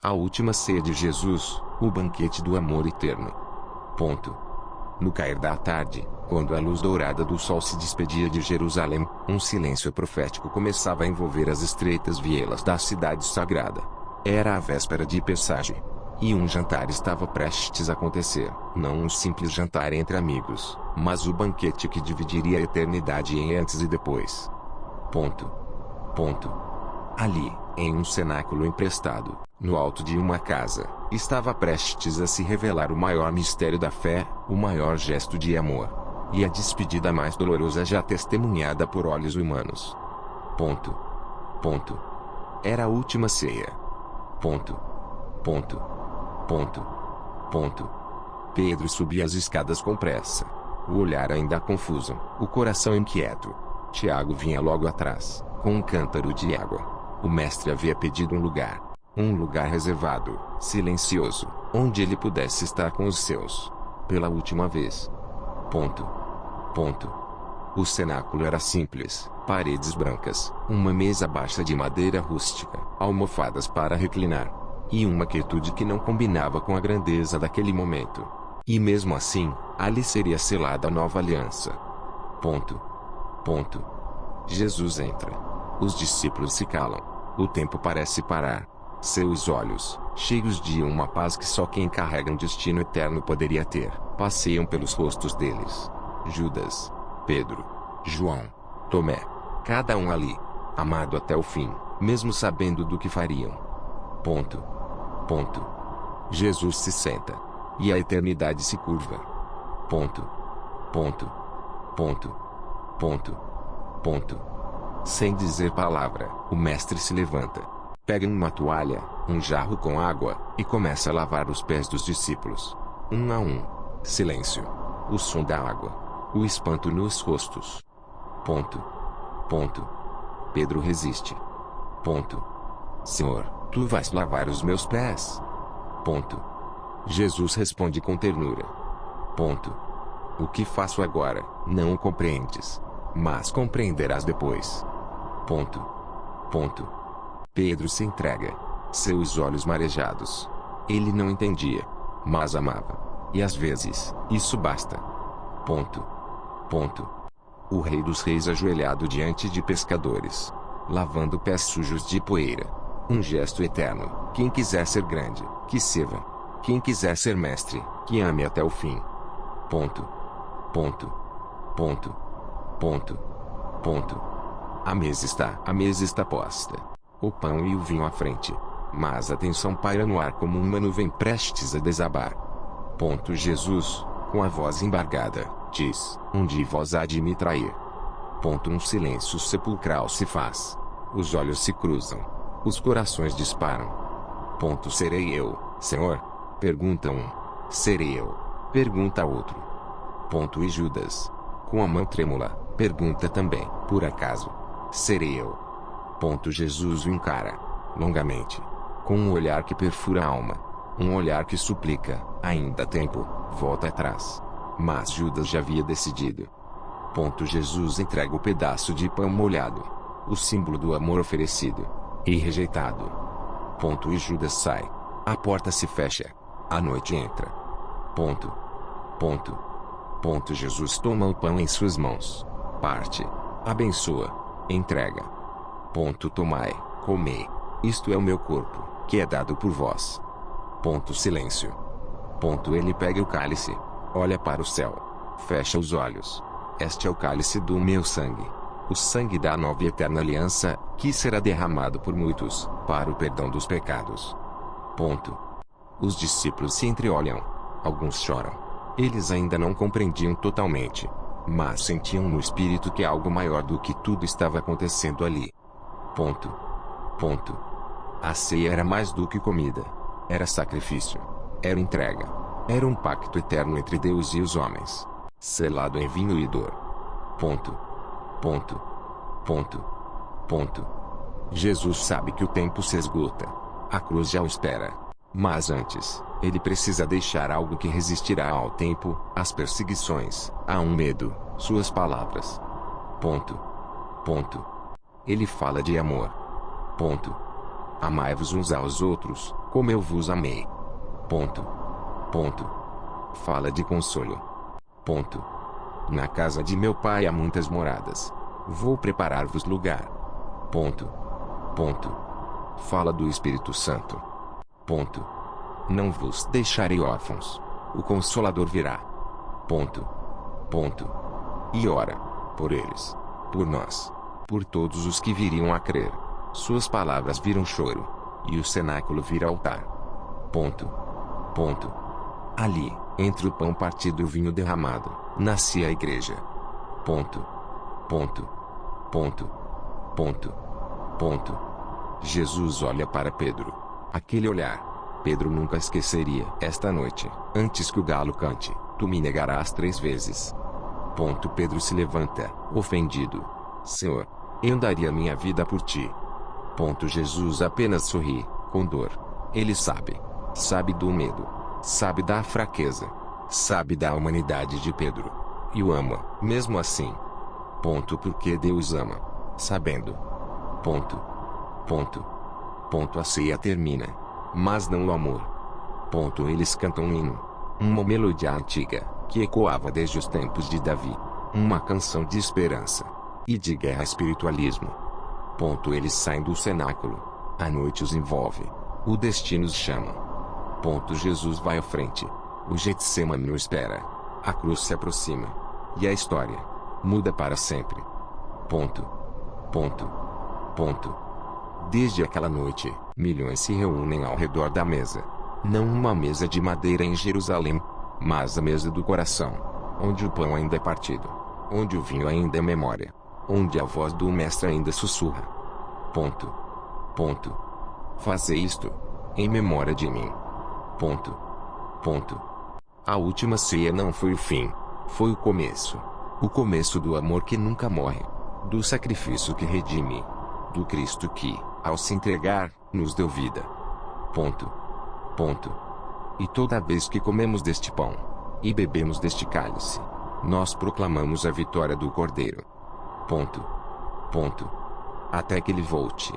A última ceia de Jesus, o banquete do amor eterno. Ponto. No cair da tarde, quando a luz dourada do sol se despedia de Jerusalém, um silêncio profético começava a envolver as estreitas vielas da cidade sagrada. Era a véspera de Pessage. E um jantar estava prestes a acontecer. Não um simples jantar entre amigos, mas o banquete que dividiria a eternidade em antes e depois. Ponto. Ali, em um cenáculo emprestado, no alto de uma casa, estava prestes a se revelar o maior mistério da fé, o maior gesto de amor. E a despedida mais dolorosa já testemunhada por olhos humanos. Ponto. Era a última ceia. Ponto. Pedro subia as escadas com pressa. O olhar ainda confuso, o coração inquieto. Tiago vinha logo atrás, com um cântaro de água. O mestre havia pedido um lugar reservado, silencioso, onde ele pudesse estar com os seus. Pela última vez. O cenáculo era simples, paredes brancas, uma mesa baixa de madeira rústica, almofadas para reclinar. E uma quietude que não combinava com a grandeza daquele momento. E mesmo assim, ali seria selada a nova aliança. Jesus entra. Os discípulos se calam. O tempo parece parar. Seus olhos, cheios de uma paz que só quem carrega um destino eterno poderia ter, passeiam pelos rostos deles. Judas, Pedro, João, Tomé. Cada um ali. Amado até o fim, mesmo sabendo do que fariam. Jesus se senta. E a eternidade se curva. Sem dizer palavra, o mestre se levanta. Pega uma toalha, um jarro com água, e começa a lavar os pés dos discípulos. Um a um. Silêncio. O som da água. O espanto nos rostos. Pedro resiste. Senhor, tu vais lavar os meus pés? Jesus responde com ternura. O que faço agora, não o compreendes. Mas compreenderás depois. Pedro se entrega. Seus olhos marejados. Ele não entendia, mas amava. E às vezes, isso basta. O Rei dos Reis ajoelhado diante de pescadores, lavando pés sujos de poeira. Um gesto eterno. Quem quiser ser grande, que sirva. Quem quiser ser mestre, que ame até o fim. A mesa está posta. O pão e o vinho à frente. Mas a tensão paira no ar como uma nuvem prestes a desabar. Jesus, com a voz embargada, diz: um de vós há de me trair. Um silêncio sepulcral se faz. Os olhos se cruzam. Os corações disparam. Serei eu, Senhor? Pergunta um. Serei eu? Pergunta outro. E Judas, com a mão trêmula, pergunta também: por acaso? Serei eu? Jesus o encara, longamente, com um olhar que perfura a alma. Um olhar que suplica: ainda há tempo, volta atrás. Mas Judas já havia decidido. Jesus entrega o pedaço de pão molhado, o símbolo do amor oferecido e rejeitado. E Judas sai. A porta se fecha. A noite entra. Jesus toma o pão em suas mãos. Parte. Abençoa. Entrega. Tomai, comei. Isto é o meu corpo, que é dado por vós. Silêncio. Ele pega o cálice. Olha para o céu. Fecha os olhos. Este é o cálice do meu sangue. O sangue da nova e eterna aliança, que será derramado por muitos, para o perdão dos pecados. Os discípulos se entreolham. Alguns choram. Eles ainda não compreendiam totalmente, mas sentiam no espírito que algo maior do que tudo estava acontecendo ali. A ceia era mais do que comida. Era sacrifício. Era entrega. Era um pacto eterno entre Deus e os homens, selado em vinho e dor. Jesus sabe que o tempo se esgota. A cruz já o espera. Mas antes, ele precisa deixar algo que resistirá ao tempo, às perseguições, a um medo: suas palavras. Ele fala de amor. Amai-vos uns aos outros, como eu vos amei. Ponto. Ponto. Fala de consolo. Ponto. Na casa de meu pai há muitas moradas. Vou preparar-vos lugar. Ponto. Ponto. Fala do Espírito Santo. Ponto. Não vos deixarei órfãos. O Consolador virá. Ponto. Ponto. E ora, por eles, por nós, por todos os que viriam a crer. Suas palavras viram choro, e o cenáculo vira altar. Ponto. Ponto. Ali, entre o pão partido e o vinho derramado, nascia a igreja. Ponto. Ponto. Ponto. Ponto. Ponto. Jesus olha para Pedro. Aquele olhar, Pedro nunca esqueceria. Esta noite, antes que o galo cante, tu me negarás 3 vezes. Ponto. Pedro se levanta, ofendido. Senhor, eu daria minha vida por ti. Ponto. Jesus apenas sorri, com dor. Ele sabe. Sabe do medo. Sabe da fraqueza. Sabe da humanidade de Pedro. E o ama, mesmo assim. Ponto. Porque Deus ama. Sabendo. Ponto. Ponto. Ponto. A ceia termina. Mas não o amor. Ponto. Eles cantam um hino. Uma melodia antiga, que ecoava desde os tempos de Davi. Uma canção de esperança. E de guerra espiritualismo. Ponto. Eles saem do cenáculo. A noite os envolve. O destino os chama. Ponto. Jesus vai à frente. O Getsemane o espera. A cruz se aproxima. E a história muda para sempre. Ponto. Ponto. Ponto. Desde aquela noite, milhões se reúnem ao redor da mesa. Não uma mesa de madeira em Jerusalém, mas a mesa do coração, onde o pão ainda é partido, onde o vinho ainda é memória, onde a voz do mestre ainda sussurra. Ponto. Ponto. Fazei isto em memória de mim. Ponto. Ponto. A última ceia não foi o fim, foi o começo. O começo do amor que nunca morre, do sacrifício que redime, do Cristo que, ao se entregar, nos deu vida. Ponto. Ponto. E toda vez que comemos deste pão e bebemos deste cálice, nós proclamamos a vitória do Cordeiro. Ponto. Ponto. Até que ele volte.